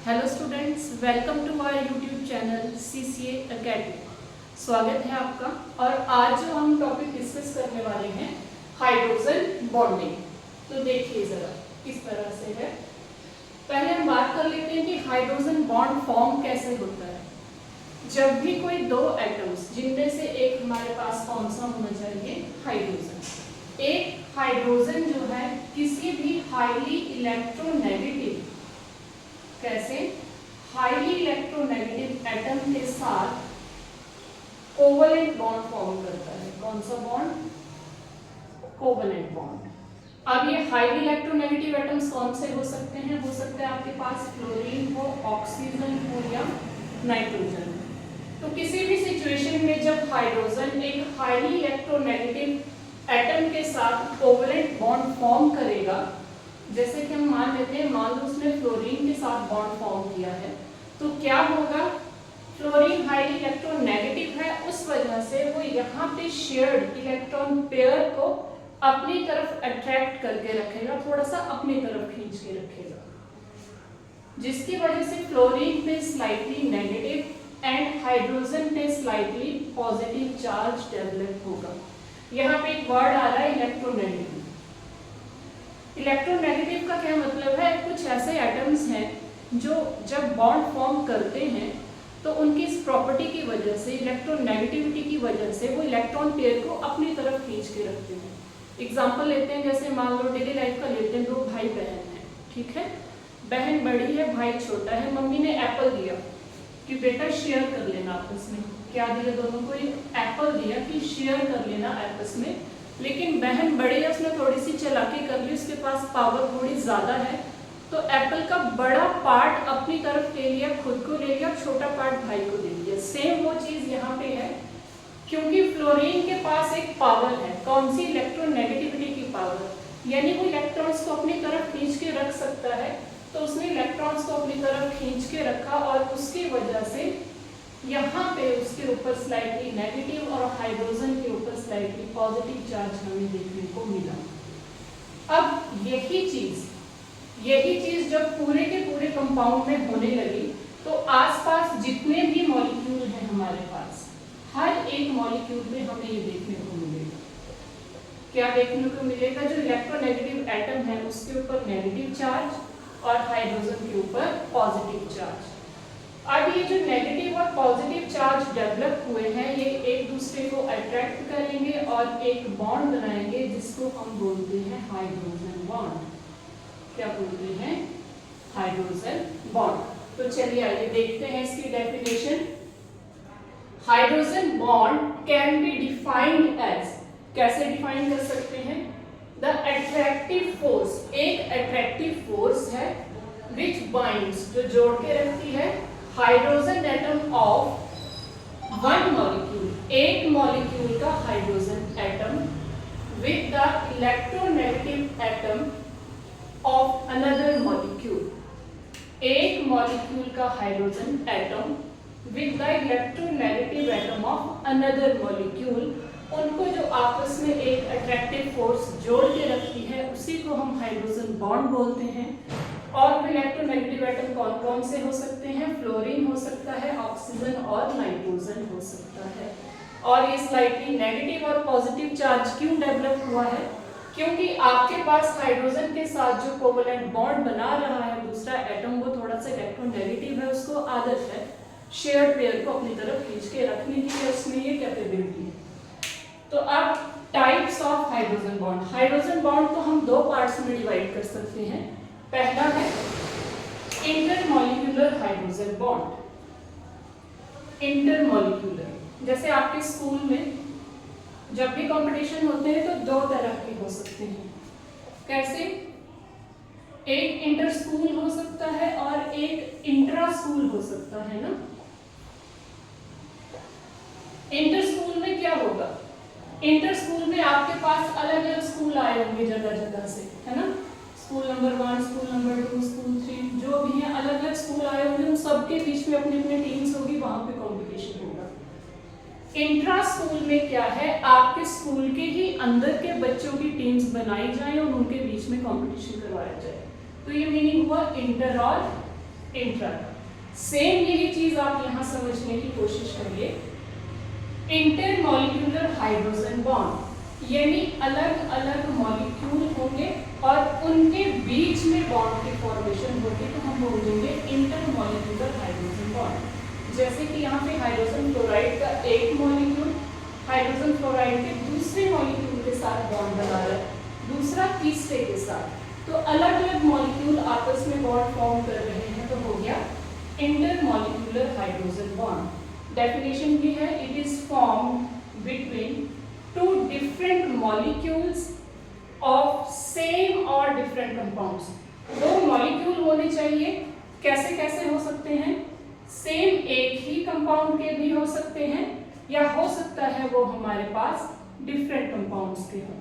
Hello students, welcome to our YouTube channel CCA Academy। स्वागत है आपका। और आज जो हम टॉपिक डिस्कस करने वाले हैं हाइड्रोजन बॉन्डिंग। तो देखिए ज़रा किस तरह से है। पहले हम बात कर लेते हैं कि हाइड्रोजन बॉन्ड फॉर्म कैसे होता है। जब भी कोई दो एटम्स, जिनमें से एक हमारे पास कौन सा होना चाहिए, हाइड्रोजन। एक हाइड्रोजन जो है किसी भी हाईली इलेक्ट्रोनेगेटिव, कैसे हाईली इलेक्ट्रोनेगेटिव एटम के साथ कोवलेंट बॉन्ड फॉर्म करता है। कौन सा बॉन्ड? Covalent bond. अब ये हाईली इलेक्ट्रोनेगेटिव एटम्स कौन से हो सकते हैं? हो सकता है आपके पास फ्लोरीन हो, ऑक्सीजन हो या नाइट्रोजन। तो किसी भी सिचुएशन में जब हाइड्रोजन एक हाईली इलेक्ट्रोनेगेटिव एटम के साथ कोवलेंट बॉन्ड फॉर्म करेगा, जैसे कि हम मान लेते हैं, मान लो उसने फ्लोरीन के साथ बॉन्ड फॉर्म किया है, तो क्या होगा? फ्लोरीन हाईली इलेक्ट्रोनेगेटिव है, उस वजह से वो यहाँ पे शेयर्ड इलेक्ट्रॉन पेयर को अपनी तरफ अट्रैक्ट करके रखेगा, थोड़ा सा अपनी तरफ खींच के रखेगा, जिसकी वजह से फ्लोरीन पे स्लाइटली नेगेटिव एंड हाइड्रोजन पे स्लाइटली पॉजिटिव चार्ज डेवलप होगा। यहाँ पे एक वर्ड आ रहा है इलेक्ट्रोनेगेटिव। इलेक्ट्रोनेगेटिव का क्या मतलब है? कुछ ऐसे एटम्स हैं जो जब बॉन्ड फॉर्म करते हैं तो उनकी इस प्रॉपर्टी की वजह से, इलेक्ट्रोनेगेटिविटी की वजह से, वो इलेक्ट्रॉन पेयर को अपनी तरफ खींच के रखते हैं। एग्जांपल लेते हैं, जैसे मान लो डेली लाइफ का लेते हैं, दो भाई बहन हैं, ठीक है। बहन बड़ी है, भाई छोटा है। मम्मी ने एप्पल दिया कि बेटा शेयर कर लेना आपस में। क्या दिया? दोनों को एक एप्पल दिया कि शेयर कर लेना आपस में। लेकिन बहन बड़ी है, उसने थोड़ी सी चालाकी कर ली, उसके पास पावर थोड़ी ज्यादा है, तो एप्पल का बड़ा पार्ट अपनी तरफ ले लिया, खुद को ले लिया, छोटा पार्ट भाई को दे दिया। सेम वो चीज यहाँ पे है, क्योंकि फ्लोरीन के पास एक पावर है। कौन सी? इलेक्ट्रोनेगेटिविटी की पावर, यानी वो इलेक्ट्रॉन्स को अपनी तरफ खींच के रख सकता है। तो उसने इलेक्ट्रॉन्स को अपनी तरफ खींच के रखा और उसकी वजह से यहाँ पे उसके ऊपर स्लाइटली नेगेटिव और हाइड्रोजन के ऊपर स्लाइटली पॉजिटिव चार्ज हमें देखने को मिला। अब यही चीज जब पूरे के पूरे कंपाउंड में होने लगी, तो आसपास जितने भी मॉलिक्यूल हैं हमारे पास, हर एक मॉलिक्यूल में हमें ये देखने को मिलेगा। क्या देखने को मिलेगा? जो इलेक्ट्रोनेगेटिव एटम है उसके ऊपर नेगेटिव चार्ज और हाइड्रोजन के ऊपर पॉजिटिव चार्ज। अब ये जो नेगेटिव और पॉजिटिव चार्ज डेवलप हुए हैं, ये एक दूसरे को अट्रैक्ट करेंगे और एक बॉन्ड बनाएंगे, जिसको हम बोलते हैं हाइड्रोजन बॉन्ड। क्या बोलते हैं? Hydrogen bond. तो चलिए आइए देखते हैं इसकी definition. Hydrogen bond can be defined as, कैसे डिफाइन कर सकते हैं? द अट्रैक्टिव फोर्स, एक अट्रैक्टिव फोर्स है विच बाइंड्स, जो जोड़ के रखती है, hydrogen atom of one molecule, एक मॉलिक्यूल का hydrogen atom, with the electronegative atom of another molecule, एक मॉलिक्यूल का hydrogen atom with the electronegative atom of another molecule, उनको जो आपस में एक अट्रैक्टिव फोर्स जोड़ के रखती है, उसी को हम हाइड्रोजन बॉन्ड बोलते हैं। और इलेक्ट्रोनेगेटिव एटम कौन कौन से हो सकते हैं? फ्लोरीन हो सकता है, ऑक्सीजन और नाइट्रोजन हो सकता है। और ये स्लाइटली नेगेटिव और पॉजिटिव चार्ज क्यों डेवलप हुआ है? क्योंकि आपके पास हाइड्रोजन के साथ जो कोवलेंट बॉन्ड बना रहा है दूसरा एटम, वो थोड़ा सा इलेक्ट्रोनेगेटिव है, उसको आदत है शेयर्ड पेयर को अपनी तरफ खींच के रखने की, उसमें ये कैपेबिलिटी है। तो अब types of hydrogen bond. Hydrogen bond को हम दो पार्ट्स में डिवाइड कर सकते हैं। पहला है इंटरमॉलिक्यूलर हाइड्रोजन बॉन्ड। इंटरमॉलिक्यूलर, जैसे आपके स्कूल में जब भी कंपटीशन होते हैं तो दो तरह के हो सकते हैं। कैसे? एक इंटर स्कूल हो सकता है और एक इंट्रा स्कूल हो सकता है ना। इंटर स्कूल में क्या होगा? इंटर स्कूल में आपके पास अलग अलग स्कूल आए होंगे जगह जगह से, है ना। School number 1, school number 2, school 3, जो भी है अलग अलग स्कूल आए होंगे, उन सबके बीच में अपनी अपनी टीम्स होगी, वहां पे कंपटीशन होगा। इंट्रा स्कूल में क्या है? आपके स्कूल के ही अंदर के बच्चों की टीम्स बनाई जाए और उनके बीच में कंपटीशन करवाया जाए। तो ये मीनिंग हुआ इंटर और इंट्रा। सेम यही चीज आप यहाँ समझने की कोशिश करिए। इंटरमॉलिक्यूलर हाइड्रोजन बॉन्ड यानी अलग अलग मॉलिक्यूल होंगे और उनके बीच में बॉन्ड की फॉर्मेशन होगी तो हम बोलेंगे इंटरमॉलिक्यूलर हाइड्रोजन बॉन्ड। जैसे कि यहाँ पे हाइड्रोजन क्लोराइड का एक मॉलिक्यूल हाइड्रोजन फ्लोराइड के दूसरे मॉलिक्यूल के साथ बॉन्ड बना रहा है, दूसरा तीसरे के साथ, तो अलग अलग मॉलिक्यूल आपस में बॉन्ड फॉर्म कर रहे हैं तो हो गया इंटरमॉलिक्यूलर हाइड्रोजन बॉन्ड। डेफिनेशन ये है, it is formed between two different molecules of same और डिफरेंट कंपाउंड्स। दो मॉलिक्यूल होने चाहिए, कैसे कैसे हो सकते हैं, सेम एक ही कंपाउंड के भी हो सकते हैं या हो सकता है वो हमारे पास डिफरेंट कंपाउंड्स के हों,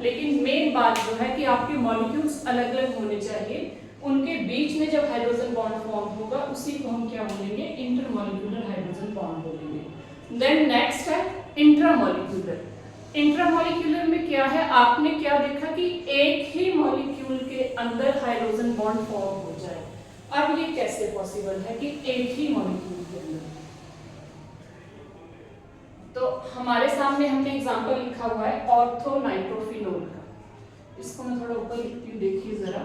लेकिन मेन बात जो है कि आपके मॉलिक्यूल्स अलग अलग होने चाहिए। उनके बीच में जब हाइड्रोजन बॉन्ड फॉर्म होगा उसी को हम क्या बोलेंगे, इंटरमॉलिक्यूलर हाइड्रोजन बॉन्ड बोलेंगे। देन नेक्स्ट है इंट्रामॉलिक्यूलर। इंट्रामॉलिक्यूलर में क्या है, आपने क्या देखा कि एक ही मॉलिक्यूल के अंदर हाइड्रोजन बॉन्ड फॉर्म हो जाए। अब ये कैसे पॉसिबल है कि एक ही मॉलिक्यूल के अंदर, तो हमारे सामने हमने एग्जांपल लिखा हुआ है ऑर्थोनाइट्रोफिनोल का। इसको मैं थोड़ा ऊपर लिखती हूँ, देखिए जरा,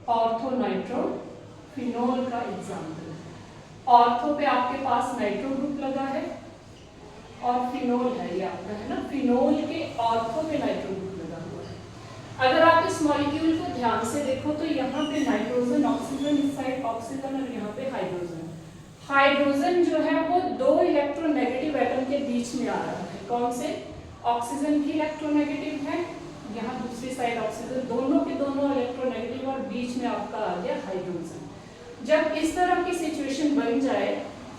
ऑर्थोनाइट्रोफिनोल का एग्जांपल। ऑर्थो पे आपके पास नाइट्रो ग्रुप लगा है और फिनोल है ये आपका, है ना, फिनोल के ऑर्थो पे नाइट्रो ग्रुप लगा हुआ है। अगर आप इस मॉलिक्यूल को ध्यान से देखो तो यहाँ पे नाइट्रोजन ऑक्सीजन, इस साइड ऑक्सीजन और यहाँ पे हाइड्रोजन। हाइड्रोजन जो है वो दो इलेक्ट्रोनेगेटिव एटम के बीच में आ रहा है। कौन से, ऑक्सीजन की इलेक्ट्रोनेगेटिव है, यहाँ दूसरी साइड ऑक्सीजन, दोनों के दोनों इलेक्ट्रोनेगेटिव और बीच में आपका आ गया हाइड्रोजन। जब इस तरह की सिचुएशन बन जाए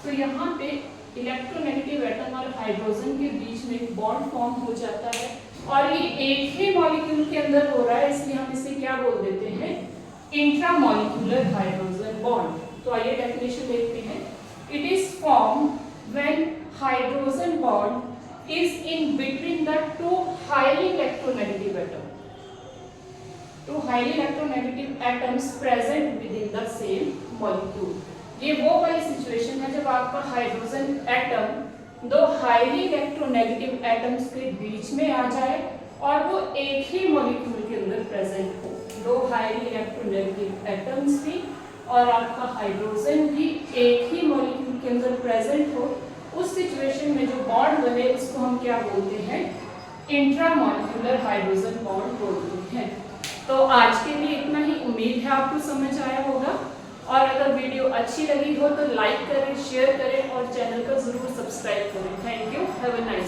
तो यहाँ पे इलेक्ट्रोनेगेटिव एटम और हाइड्रोजन के बीच में एक बॉन्ड फॉर्म हो जाता है और ये एक ही मॉलिक्यूल के अंदर हो रहा है, इसलिए हम इसे क्या बोल देते हैं, इंट्रामॉलिक्यूलर हाइड्रोजन बॉन्ड। तो आइए डेफिनेशन देखते हैं। It is formed when hydrogen bond is in between the two highly electronegative atoms. Two highly electronegative atoms present within the same molecule. ये वो वाली सिचुएशन है जब आपका हाइड्रोजन एटम दो हाईली इलेक्ट्रोनेगेटिव एटम्स के बीच में आ जाए और वो एक ही मॉलिक्यूल के अंदर प्रेजेंट हो। दो हाईली इलेक्ट्रोनेगेटिव एटम्स भी और आपका हाइड्रोजन भी एक ही मॉलिक्यूल के अंदर प्रेजेंट हो, उस सिचुएशन में जो बॉन्ड बने उसको हम क्या बोलते हैं, इंट्रामॉलिक्यूलर हाइड्रोजन बॉन्ड बोलते हैं। तो आज के लिए इतना ही, उम्मीद है आपको समझ आया होगा और अगर वीडियो अच्छी लगी हो तो लाइक करें, शेयर करें और चैनल को जरूर सब्सक्राइब करें। Thank you, have a nice